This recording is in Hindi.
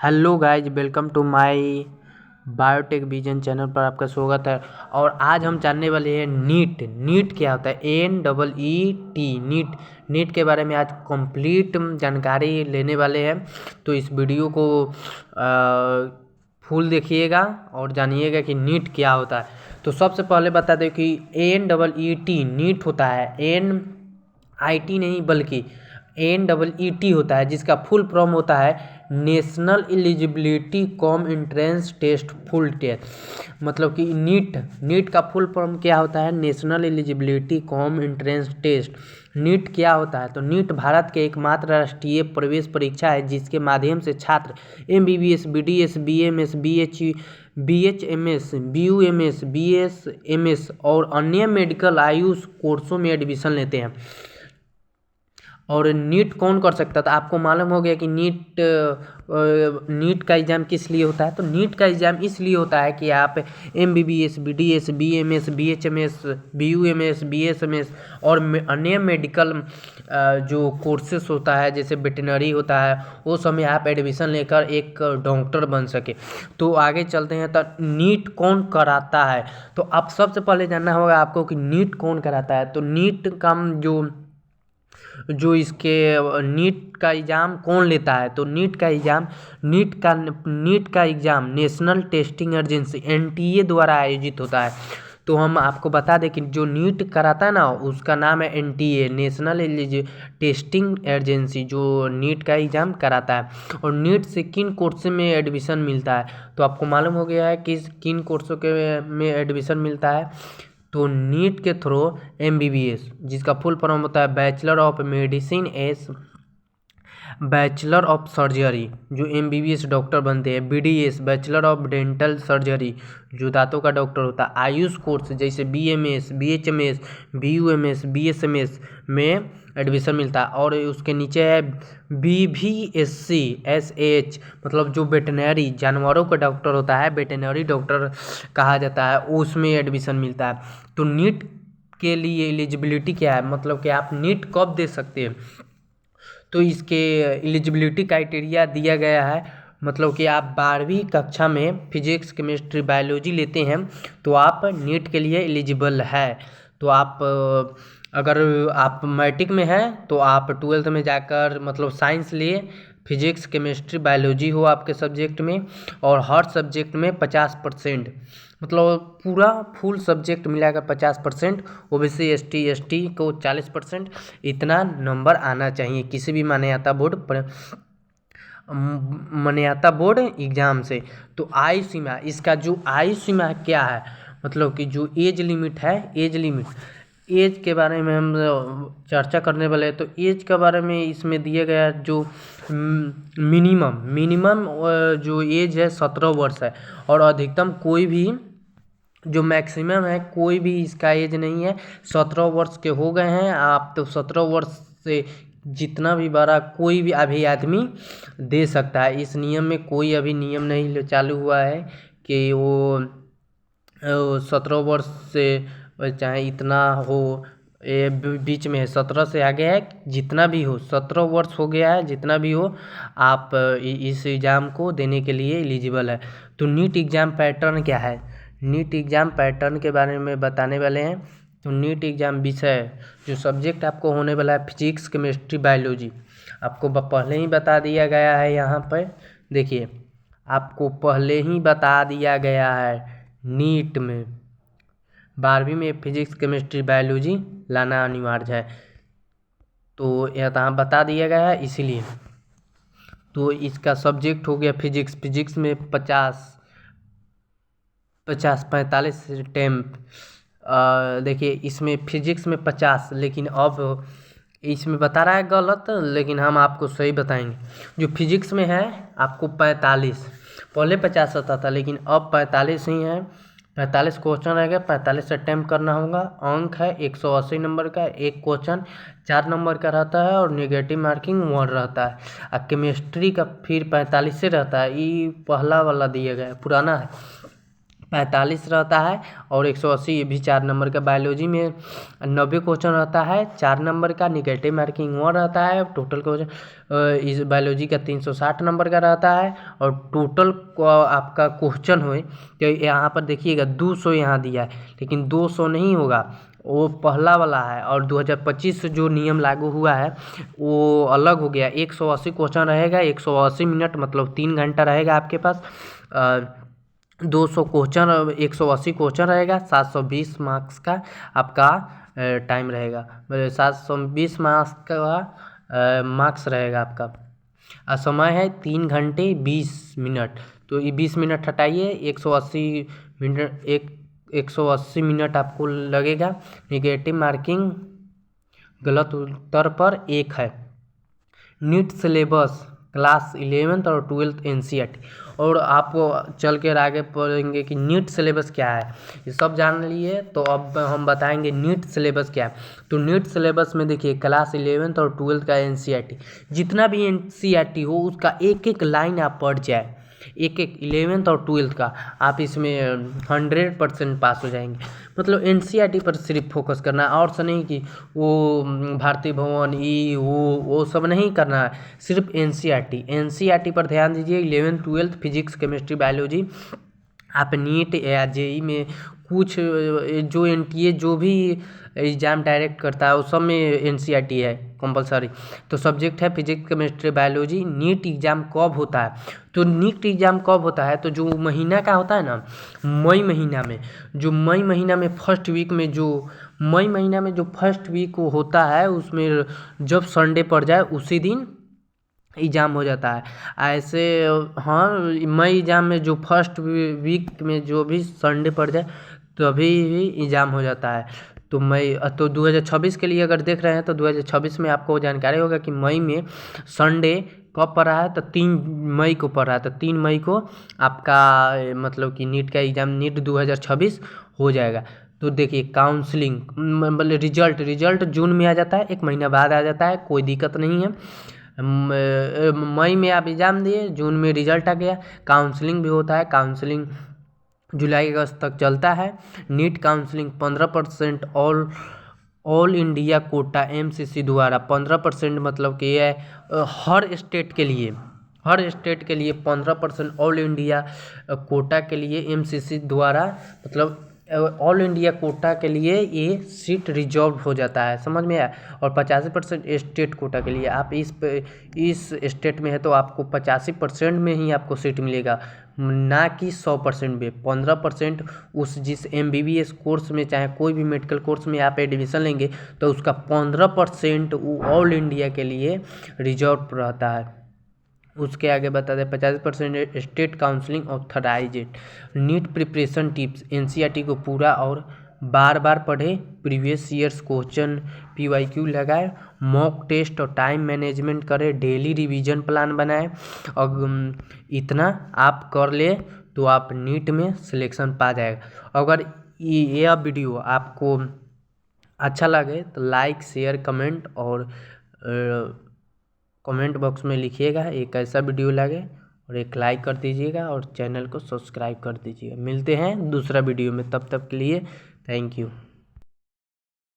Hello guys, welcome to my biotech vision channel पर आपका स्वागत है। और आज हम जानने वाले हैं नीट क्या होता है। NEET नीट के बारे में आज कंप्लीट जानकारी लेने वाले हैं। तो इस वीडियो को फुल देखिएगा और जानिएगा कि नीट क्या होता है। तो सबसे पहले बता दें कि NEET नीट होता है, NIT नहीं बल्कि NEET होता है, जिसका फुल फॉर्म होता है national eligibility cum entrance test full test. मतलब कि नीट का फुल फॉर्म क्या होता है, national eligibility cum entrance test. NEET क्या होता है, तो नीट भारत के एकमात्र राष्ट्रीय प्रवेश परीक्षा है जिसके माध्यम से छात्र MBBS, BDS, BMS, BHMS, BUMS, BSMS और अन्य मेडिकल आयुष कोर्सों में एडमिशन लेते हैं। और नीट कौन कर सकता था, आपको मालूम हो गया कि नीट का एग्ज़ाम किस लिए होता है। तो नीट का एग्ज़ाम इसलिए होता है कि आप MBBS, BDS, BMS, BHMS, BUMS, BSMS और अन्य मेडिकल जो कोर्सेस होता है, जैसे वेटनरी होता है, वो सब में आप एडमिशन लेकर एक डॉक्टर बन सके। तो आगे चलते हैं। तो नीट कौन कराता है, तो आप सबसे पहले जानना होगा आपको कि नीट कौन कराता है। तो नीट का जो इसके नीट का एग्ज़ाम कौन लेता है, तो नीट का exam national testing agency NTA द्वारा आयोजित होता है। तो हम आपको बता दें कि जो नीट कराता है ना, उसका नाम है NTA, नेशनल टेस्टिंग एजेंसी, जो नीट का एग्ज़ाम कराता है। और नीट से किन कोर्स में एडमिशन मिलता है, तो आपको मालूम हो गया है कि किन कोर्सों के में एडमिशन मिलता है। तो नीट के थ्रू MBBS, जिसका फुल फॉर्म होता है bachelor of medicine bachelor of surgery, जो MBBS डॉक्टर बनते हैं। BDS, bachelor of dental surgery, जो दांतों का डॉक्टर होता है। आयुष कोर्स जैसे BMS, BHMS, BUMS, BSMS में एडमिशन मिलता है। और उसके नीचे है BVSC SH, मतलब जो वेटनरी जानवरों का डॉक्टर होता है, वेटनरी डॉक्टर कहा जाता है, उसमें एडमिशन मिलता है। तो नीट के लिए एलिजिबिलिटी क्या है, मतलब कि आप नीट कब दे सकते हैं। तो इसके एलिजिबिलिटी क्राइटेरिया दिया गया है, मतलब कि आप 12वीं कक्षा में फिजिक्स, केमिस्ट्री, बायोलॉजी लेते हैं तो आप नीट के लिए एलिजिबल है। तो आप अगर आप मैट्रिक में हैं तो आप 12th में जाकर मतलब साइंस लिए, फिजिक्स, केमिस्ट्री, बायोलॉजी हो आपके सब्जेक्ट में, और हर सब्जेक्ट में 50%, मतलब पूरा फुल सब्जेक्ट मिलाकर 50%। OBC ST को 40%, इतना नंबर आना चाहिए किसी भी मान्यता बोर्ड एग्ज़ाम से। तो आयु सीमा, इसका जो आयु सीमा क्या है, मतलब कि जो एज लिमिट है, एज के बारे में हम चर्चा करने वाले हैं। तो एज के बारे में इसमें दिया गया जो मिनिमम जो एज है 17 वर्ष है, और अधिकतम कोई भी जो मैक्सिमम है, कोई भी इसका एज नहीं है। 17 वर्ष के हो गए हैं आप तो 17 वर्ष से जितना भी बड़ा कोई भी अभी आदमी दे सकता है। इस नियम में कोई अभी नियम नहीं चालू हुआ है कि वो 17 वर्ष से चाहे इतना हो, बीच में है 17 से आगे है, जितना भी हो, 17 वर्ष हो गया है, जितना भी हो, आप इस एग्ज़ाम को देने के लिए एलिजिबल है। तो नीट एग्ज़ाम पैटर्न क्या है, नीट एग्ज़ाम पैटर्न के बारे में बताने वाले हैं। तो नीट एग्ज़ाम विषय, जो सब्जेक्ट आपको होने वाला है, फिजिक्स, केमिस्ट्री, बायोलॉजी, आपको पहले ही बता दिया गया है। यहाँ पर देखिए, आपको पहले ही बता दिया गया है, नीट में 12वीं में फिजिक्स, केमिस्ट्री, बायोलॉजी लाना अनिवार्य है। तो यहाँ बता दिया गया है इसीलिए। तो इसका सब्जेक्ट हो गया फिजिक्स में 45 टेम्प। देखिए, इसमें फिजिक्स में 50, लेकिन अब इसमें बता रहा है गलत, लेकिन हम आपको सही बताएंगे। जो फिजिक्स में है आपको 45, पहले 50 आता था लेकिन अब 45 ही है। 45 क्वेश्चन रहेगा, 45 अटैम्प्ट करना होगा। अंक है 180 नंबर का, एक क्वेश्चन 4 नंबर का रहता है और नेगेटिव मार्किंग 1 रहता है। और केमिस्ट्री का फिर 45 से रहता है, ये पहला वाला दिया गया है, पुराना है। 45 रहता है और 180 ये भी 4 नंबर का। बायोलॉजी में 90 क्वेश्चन रहता है 4 नंबर का, निगेटिव मार्किंग 1 रहता है। टोटल क्वेश्चन इस बायोलॉजी का 360 नंबर का रहता है। और टोटल आपका क्वेश्चन हो तो यहाँ पर देखिएगा 200 यहाँ दिया है, लेकिन 200 नहीं होगा, वो पहला वाला है। और 2025 से जो नियम लागू हुआ है वो अलग हो गया। 180 क्वेश्चन रहेगा, 180 मिनट मतलब 3 घंटा रहेगा आपके पास। 200 क्वेश्चन 180 क्वेश्चन रहेगा, 720 मार्क्स का आपका टाइम रहेगा, 720 मार्क्स का मार्क्स रहेगा आपका। समय है 3 घंटे 20 मिनट। तो ये 20 मिनट हटाइए, 180 मिनट 180 मिनट आपको लगेगा। निगेटिव मार्किंग गलत उत्तर पर 1 है। नीट सिलेबस क्लास 11th और 12th NCERT। और आपको चल कर आगे पढ़ेंगे कि नीट सिलेबस क्या है, ये सब जान लिए। तो अब हम बताएंगे नीट सिलेबस क्या है। तो नीट सिलेबस में देखिए क्लास 11th और 12th का NCERT, जितना भी NCERT हो उसका एक एक लाइन आप पढ़ जाए, एक 11th और 12th का, आप इसमें 100% पास हो जाएंगे। मतलब NCERT पर सिर्फ फोकस करना है, और से नहीं कि वो भारतीय भवन वो सब नहीं करना है, सिर्फ NCERT पर ध्यान दीजिए। 11th 12th physics chemistry biology. आप नीट या JEE में कुछ जो NTA जो भी एग्ज़ाम डायरेक्ट करता है उस सब में NCERT है कंपलसरी। तो सब्जेक्ट है physics chemistry biology. NEET exam कब होता है, तो नीट एग्ज़ाम कब होता है, तो जो महीना का होता है ना, मई महीना में, जो मई महीना में फर्स्ट वीक में, जो मई महीना में जो फर्स्ट वीक होता है उसमें जब संडे पड़ जाए उसी दिन एग्ज़ाम हो जाता है। ऐसे हाँ, मई एग्ज़ाम में जो फर्स्ट वीक में जो भी संडे पड़ जाए तभी भी एग्ज़ाम हो जाता है। तो मई तो 2026 के लिए अगर देख रहे हैं तो 2026 में आपको जानकारी होगा कि मई में संडे कब पड़ रहा है, तो 3 मई को पड़ रहा है। तो 3 मई को आपका मतलब कि नीट का एग्ज़ाम नीट 2026 हो जाएगा। तो देखिए काउंसलिंग मतलब रिजल्ट जून में आ जाता है, 1 महीना बाद आ जाता है, कोई दिक्कत नहीं है। मई में आप एग्ज़ाम दिए, जून में रिजल्ट आ गया। काउंसलिंग भी होता है, काउंसलिंग जुलाई अगस्त तक चलता है। NEET counselling 15% all India quota MCC द्वारा 15% मतलब कि ये हर स्टेट के लिए 15% ऑल इंडिया कोटा के लिए MCC द्वारा मतलब ऑल इंडिया कोटा के लिए ये सीट रिजर्व हो जाता है, समझ में आया। और 85% स्टेट कोटा के लिए, आप इस स्टेट में है तो आपको 85% में ही आपको सीट मिलेगा, ना कि 100% में। 15% उस जिस MBBS कोर्स में चाहे कोई भी मेडिकल कोर्स में आप एडमिशन लेंगे तो उसका 15% ऑल इंडिया के लिए रिजर्व रहता है। उसके आगे बता दें 50% state counselling authorised. NEET preparation tips, NCERT को पूरा और बार बार पढ़े, प्रीवियस ईयर्स क्वेश्चन PYQ लगाए, मॉक टेस्ट और टाइम मैनेजमेंट करें, डेली रिवीजन प्लान बनाए। और इतना आप कर ले तो आप नीट में सिलेक्शन पा जाएगा। अगर यह वीडियो आपको अच्छा लगे तो लाइक शेयर कमेंट और कमेंट बॉक्स में लिखिएगा एक ऐसा वीडियो लगे, और एक लाइक कर दीजिएगा और चैनल को सब्सक्राइब कर दीजिएगा। मिलते हैं दूसरा वीडियो में, तब तक के लिए थैंक यू।